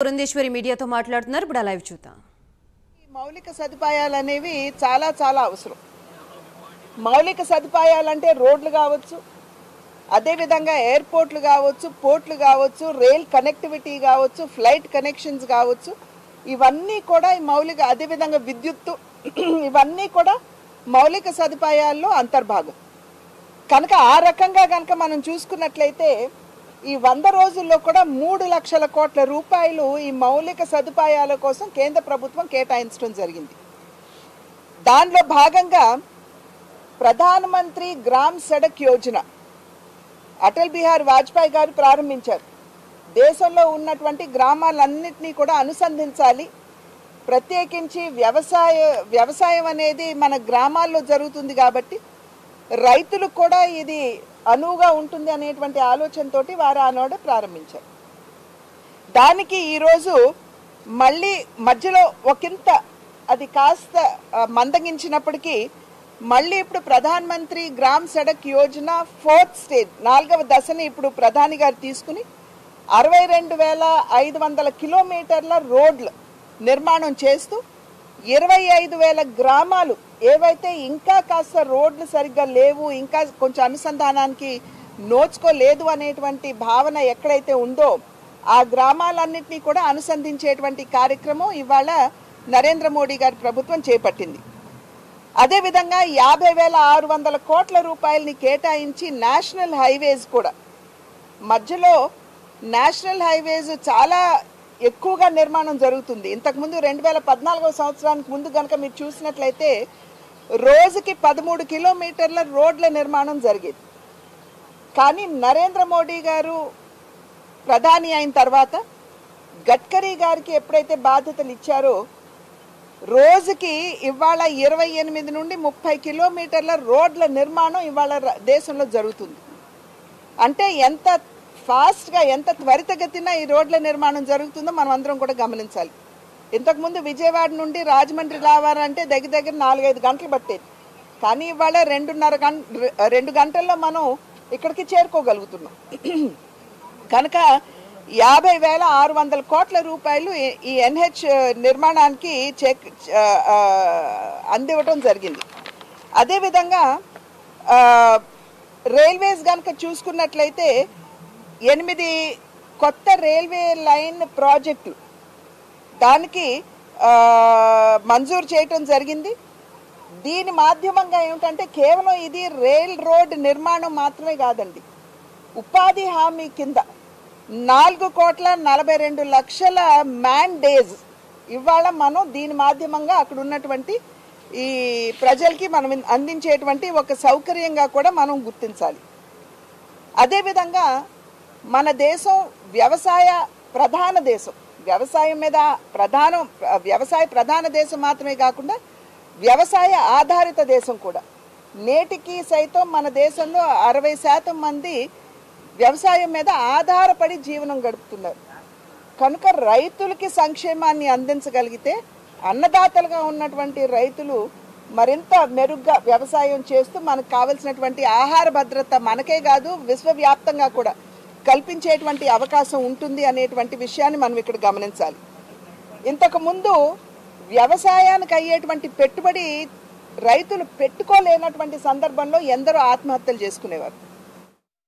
పురంధేశ్వరి మీడియాతో మాట్లాడుతున్నారు. ఇప్పుడు లైవ్ చూద్దాం. మౌలిక సదుపాయాలు అనేవి చాలా చాలా అవసరం. మౌలిక సదుపాయాలంటే రోడ్లు కావచ్చు, అదేవిధంగా ఎయిర్పోర్ట్లు కావచ్చు, పోర్ట్లు కావచ్చు, రైల్ కనెక్టివిటీ కావచ్చు, ఫ్లైట్ కనెక్షన్స్ కావచ్చు, ఇవన్నీ కూడా ఈ మౌలిక, అదేవిధంగా విద్యుత్తు, ఇవన్నీ కూడా మౌలిక సదుపాయాల్లో అంతర్భాగం. కనుక ఆ రకంగా కనుక మనం చూసుకున్నట్లయితే ఈ 100 రోజుల్లో కూడా 3 లక్షల కోట్ల రూపాయలు ఈ మౌలిక సదుపాయాల కోసం కేంద్ర ప్రభుత్వం కేటాయించడం జరిగింది. దానిలో భాగంగా ప్రధానమంత్రి గ్రామ్ సడక్ యోజన అటల్ బిహారీ వాజ్పేయి గారు ప్రారంభించారు. దేశంలో ఉన్నటువంటి గ్రామాలన్నింటినీ కూడా అనుసంధించాలి. ప్రత్యేకించి వ్యవసాయం అనేది మన గ్రామాల్లో జరుగుతుంది కాబట్టి రైతులకు కూడా ఇది అనువుగా ఉంటుంది అనేటువంటి ఆలోచనతోటి వారు ఆనాడు ప్రారంభించారు. దానికి ఈరోజు మళ్ళీ మధ్యలో ఒకంత అది కాస్త మందగించినప్పటికీ మళ్ళీ ఇప్పుడు ప్రధానమంత్రి gram Sadak Yojana 4th stage 4వ దశని ఇప్పుడు ప్రధాని గారు తీసుకుని 62,500 కిలోమీటర్ల రోడ్లు నిర్మాణం చేస్తూ 25,000 గ్రామాలు ఏవైతే ఇంకా కాస్త రోడ్లు సరిగ్గా లేవు, ఇంకా కొంచెం అనుసంధానానికి నోచుకోలేదు అనేటువంటి భావన ఎక్కడైతే ఉందో ఆ గ్రామాలన్నింటినీ కూడా అనుసంధించేటువంటి కార్యక్రమం ఇవాళ నరేంద్ర మోడీ గారి ప్రభుత్వం చేపట్టింది. అదేవిధంగా 50,600 కోట్ల రూపాయలని కేటాయించి నేషనల్ హైవేస్ కూడా, మధ్యలో నేషనల్ హైవేస్ చాలా ఎక్కువగా నిర్మాణం జరుగుతుంది. ఇంతకుముందు 2014వ సంవత్సరానికి ముందు కనుక మీరు చూసినట్లయితే రోజుకి 13 కిలోమీటర్ల రోడ్ల నిర్మాణం జరిగేది. కానీ నరేంద్ర మోడీ గారు ప్రధాని అయిన తర్వాత గడ్కరీ గారికి ఎప్పుడైతే బాధ్యతలు ఇచ్చారో రోజుకి ఇవాళ 28 నుండి 30 కిలోమీటర్ల రోడ్ల నిర్మాణం ఇవాళ దేశంలో జరుగుతుంది. అంటే ఎంత ఫాస్ట్గా, ఎంత త్వరితగతిన ఈ రోడ్ల నిర్మాణం జరుగుతుందో మనం అందరం కూడా గమనించాలి. ఇంతకుముందు విజయవాడ నుండి రాజమండ్రి రావాలంటే దగ్గర 4-5 గంటలు పట్టేది. కానీ ఇవాళ 2 గంటల్లో మనం ఇక్కడికి చేరుకోగలుగుతున్నాం. కనుక 50,600 కోట్ల రూపాయలు ఈ ఎన్హెచ్ నిర్మాణానికి అందివ్వటం జరిగింది. అదేవిధంగా రైల్వేస్ కనుక చూసుకున్నట్లయితే 8 కొత్త రైల్వే లైన్ ప్రాజెక్టులు దానికి మంజూరు చేయటం జరిగింది. దీని మాధ్యమంగా ఏమిటంటే కేవలం ఇది రైల్ రోడ్ నిర్మాణం మాత్రమే కాదండి, ఉపాధి హామీ కింద 4,42,00,000 మ్యాన్ డేస్ ఇవాళ మనం దీని మాధ్యమంగా అక్కడ ఉన్నటువంటి ఈ ప్రజలకి మనం అందించేటువంటి ఒక సౌకర్యంగా కూడా మనం గుర్తించాలి. అదేవిధంగా మన దేశం వ్యవసాయ ప్రధాన దేశం, వ్యవసాయ ప్రధాన దేశం మాత్రమే కాకుండా వ్యవసాయ ఆధారిత దేశం కూడా. నేటికి సైతం మన దేశంలో 60% మంది వ్యవసాయం మీద ఆధారపడి జీవనం గడుపుతున్నారు. కనుక రైతులకి సంక్షేమాన్ని అందించగలిగితే అన్నదాతలుగా ఉన్నటువంటి రైతులు మరింత మెరుగ్గా వ్యవసాయం చేస్తూ మనకు కావలసినటువంటి ఆహార భద్రత మనకే కాదు విశ్వవ్యాప్తంగా కూడా కల్పించేటువంటి అవకాశం ఉంటుంది అనేటువంటి విషయాన్ని మనం ఇక్కడ గమనించాలి. ఇంతకుముందు వ్యవసాయానికి అయ్యేటువంటి పెట్టుబడి రైతులు పెట్టుకోలేనటువంటి సందర్భంలో ఎందరో ఆత్మహత్యలు చేసుకునేవారు.